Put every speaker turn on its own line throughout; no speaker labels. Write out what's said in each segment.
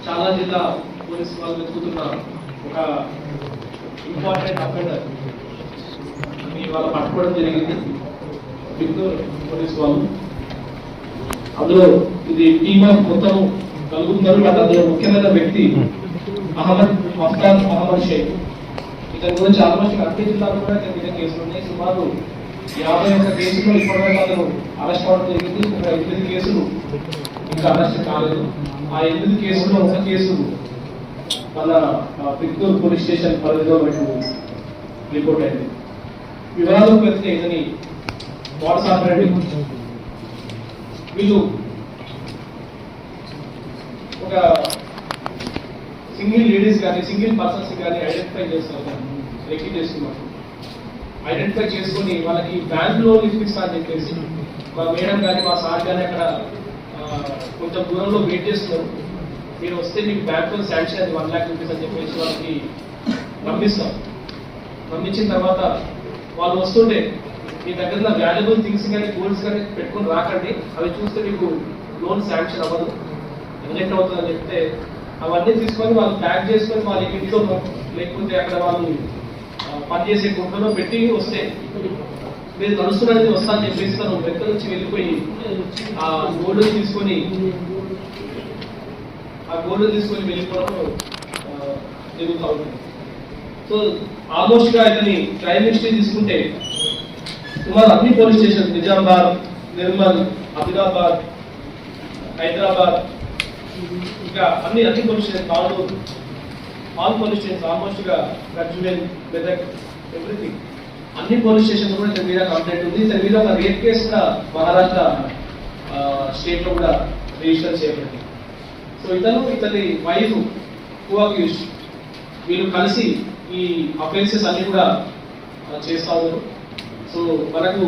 చాలా జిల్లా పోలీసు వాళ్ళు వెతుకుతున్న ఒక ఇంపార్టెంట్ అఫెండర్ ఇవాళ పట్టుకోవడం జరిగింది బిగ్నూర్ పోలీసు వాళ్ళు. అందులో ఇది టీమ్ ఆఫ్ మొత్తం కలుగుతున్నారు. బట్ అందులో ముఖ్యమైన వ్యక్తి అహ్మద్ షేక్. ఇతని గురించి ఆల్మోస్ట్ అన్ని జిల్లాలో కూడా ఇతని మీద కేసులు ఉన్నాయి. సుమారు 51 కేసుల్లో ఇప్పటివరకు అతను అరెస్ట్ అవ్వడం జరిగింది. ఒక 8 కేసులు ఇంకా అరెస్ట్ కాలేదు. ఆ 8 కేసుల్లో ఒక కేసు మన బిగ్నూర్ పోలీస్ స్టేషన్ పరిధిలో రిపోర్ట్ అయింది. వివరాలకు వెళ్తే ఇతని వాట్స్ ఆపరేటింగ్ వీళ్ళు ఒక సింగిల్ లేడీస్ కానీ సింగిల్ పర్సన్స్ కానీ ఐడెంటిఫై చేస్తారు, రెక్కి చేసుకున్నారు. ఐడెంటిఫై చేసుకుని వాళ్ళకి బ్యాంక్ లోన్ ఇప్పిస్తా అని చెప్పేసి మా మేడం కానీ మా సార్ కానీ అక్కడ కొంచెం దూరంలో వెయిట్ చేస్తున్నారు. మీరు వస్తే మీకు బ్యాంక్ లోన్ శాంక్షన్ అది 1 lakh రూపీస్ అని చెప్పేసి వాళ్ళకి పంపిస్తాం. పంపించిన తర్వాత వాళ్ళు వస్తుంటే మీ దగ్గర వాల్యుబుల్ థింగ్స్ కానీ గోల్డ్స్ కానీ పెట్టుకుని రాకండి, అవి చూస్తే మీకు లోన్ శాంక్షన్ అవ్వదు, రిజెక్ట్ అవుతుంది అని చెప్తే అవన్నీ తీసుకొని వాళ్ళు ప్యాక్ చేసుకొని వాళ్ళ ఇంట్లో లేకపోతే అక్కడ వాళ్ళు పనిచేసే గుంటలో పెట్టి వస్తే మీరు నడుస్తున్నది వస్తా అని చెప్పేసి తను వెనక నుంచి వెళ్ళిపోయి ఆ గోల్డ్ తీసుకొని వెళ్ళిపోవడం జరుగుతూ ఉంటుంది. సో ఆల్మోస్ట్ గా ఇతని క్రైమ్ హిస్టరీ తీసుకుంటే సుమారు అన్ని పోలీస్ స్టేషన్ నిజామాబాద్, నిర్మల్, ఆదిలాబాద్, హైదరాబాద్, ఇంకా అన్ని police station, Tandur, all police station almost గా గజ్వేల్, మెదక్, ఎవ్రీథింగ్ అన్ని పోలీస్ స్టేషన్ కూడా ఇతని మీద కంప్లైంట్ ఉంది. ఇతని మీద ఒక రేప్ కేసు కూడా మహారాష్ట్ర స్టేట్ లో కూడా రిజిస్టర్ చేయబడింది. సో ఇతని వైఫ్ కోఅక్యూజ్డ్ వీళ్ళు కలిసి ఈ అఫెన్సెస్ అన్ని కూడా చేస్తా ఉన్నారు. సో మనకు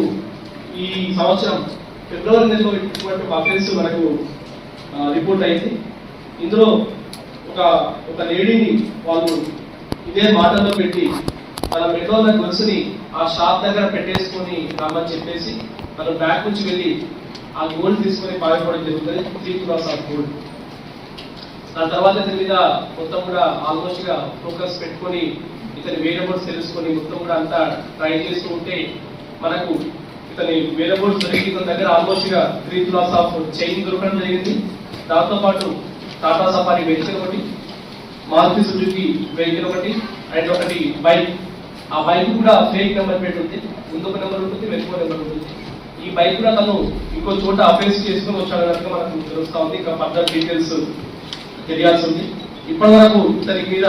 ఈ సంవత్సరం ఫిబ్రవరి నెలలో ఇటువంటి అఫెన్స్ మనకు రిపోర్ట్ అయింది. ఇందులో ఒక లేడీని వాళ్ళు ఇదే మాటల్లో పెట్టి తన మెడలో ఉన్న గొలుసుని ఆ షాప్ దగ్గర పెట్టేసుకొని రామని చెప్పేసి తను బ్యాక్ నుంచి వెళ్ళి ఆ గోల్డ్ తీసుకొని పారిపోవడం జరుగుతుంది. 3 crores ఆఫ్ గోల్డ్. దాని తర్వాత ఇతని మీద మొత్తం కూడా ఆల్మోస్ట్ గా ఫోకస్ పెట్టుకొని ఇతని వేరియబుల్స్ తెలుసుకొని మొత్తం కూడా అంతా ట్రై చేస్తూ ఉంటే మనకు ఇతని వేరియబుల్స్ దొరికి ఇతని దగ్గర ఆల్మోస్ట్ గా 3 crores ఆఫ్ చైన్ దొరకడం జరిగింది. దాంతో పాటు టాటా సఫారీ వెహికల్ ఒకటి, మారుతి సుజుకి వెహికల్ ఒకటి అండ్ ఒకటి బైక్. ఆ బైక్ కూడా ఫేక్ నెంబర్ ప్లేట్ ఉంది, ముందుకు నెంబర్ ఉంటుంది, వెనుక నెంబర్ ఉంటుంది. ఈ బైక్ కూడా తను ఇంకో చోట అఫెన్స్ చేసుకుని వచ్చాడు కనుక మనకు తెలుస్తా ఉంది. ఇంకా ఫర్దర్ డీటెయిల్స్ తెలియాల్సి ఉంది. ఇప్పటి వరకు ఇతని మీద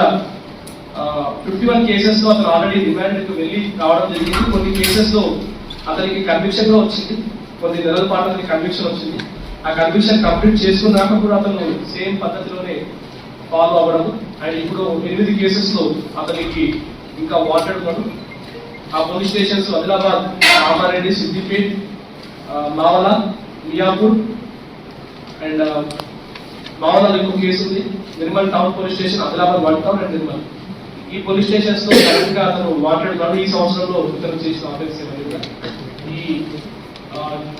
51 కేసెస్ లో అతను ఆల్రెడీ రిమాండ్కి వెళ్ళి రావడం జరిగింది. కొన్ని కేసెస్ లో అతనికి కన్విక్షన్ కూడా వచ్చింది, కొన్ని నెలల పాటు అతనికి కన్విక్షన్ వచ్చింది. ఆ కన్విక్షన్ కంప్లీట్ చేసుకున్నాక కూడా అతను సేమ్ పద్ధతిలోనే ఫాలో అవ్వడం అండ్ ఇప్పుడు 8 కేసెస్ లో అతనికి ఇంకా వాంటెడ్ ఉన్నాడు. ఆ police stations Adilabad, Kamareddy, Siddipet, Mavala, Miyapur and మావలలో ఇంకో కేసు ఉంది. Nirmal town police station, Adilabad 1 town and Nirmal. ఈ పోలీస్ స్టేషన్స్ లో కరెక్ట్గా అతను వాంటెడ్ ఉన్నాడు. ఈ సంవత్సరంలో ఇతను చేసిన ఆఫెన్స్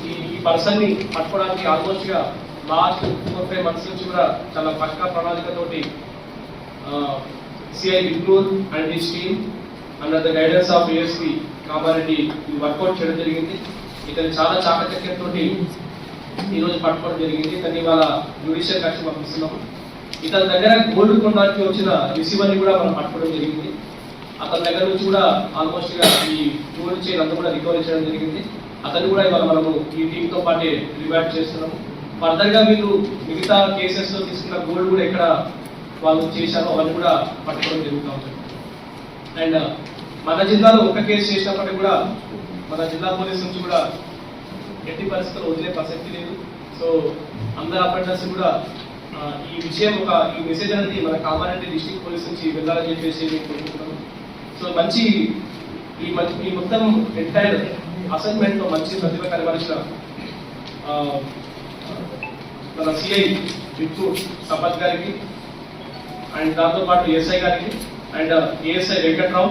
ఈ పర్సన్ ని పట్టుకోవడానికి ఆల్మోస్ట్ గా లాస్ట్ 4-5 months నుంచి కూడా చాలా పక్కా ప్రణాళికతోటి CI Bhiknoor and his team under the guidance of ASP Kamareddy workout చేయడం జరిగింది. ఇతను చాలా చాకచక్యంతో ఈరోజు పట్టుకోవడం జరిగింది. ఇతన్ని వాళ్ళ జ్యుడిషియల్ కక్ష పంపిస్తున్నాము. ఇతని దగ్గర గోల్డ్ కొనడానికి వచ్చిన రిసీవర్ ని కూడా మనం పట్టుకోవడం జరిగింది. అతని దగ్గర నుంచి కూడా ఆల్మోస్ట్ గా ఈ గోల్డ్ చైన్ అంతా కూడా రికవరీ చేయడం జరిగింది. అతన్ని కూడా ఇవాళ మనము ఈ టీమ్ తో పాటే రివార్డ్ చేస్తున్నాము. ఫర్దర్ గా వీళ్ళు మిగతా కేసెస్ లో తీసుకున్న గోల్డ్ కూడా ఎక్కడ వాళ్ళు చేశారో అవన్నీ కూడా పట్టుకోవడం జరుగుతూ ఉంటుంది. అండ్ మన జిల్లాలో ఒక కేసు చేసినప్పటికీ కూడా మన జిల్లా పోలీస్ నుంచి కూడా ఎట్టి పరిస్థితుల్లో వదిలే ప్రసక్తి లేదు. సో అందరు అఫెండర్స్ కూడా ఈ విషయం ఈ మెసేజ్ అనేది మన కామారెడ్డి డిస్ట్రిక్ట్ పోలీస్ నుంచి వెళ్ళాలని చెప్పేసి నేను కోరుకుంటున్నాను. సో మంచి ఈ మొత్తం ఎంటైర్ అసైన్మెంట్ లో మంచి ప్రతిభ కనబరిచిన మన సిఐ బిట్టు సంపత్ గారికి అండ్ దాంతో పాటు ఎస్ఐ గారికి and ASI Venkatrao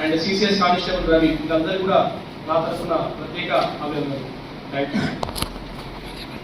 and CCS constable Ravi, వీళ్ళందరూ కూడా నా తరఫున ప్రత్యేక అభినందనలు. Thank you.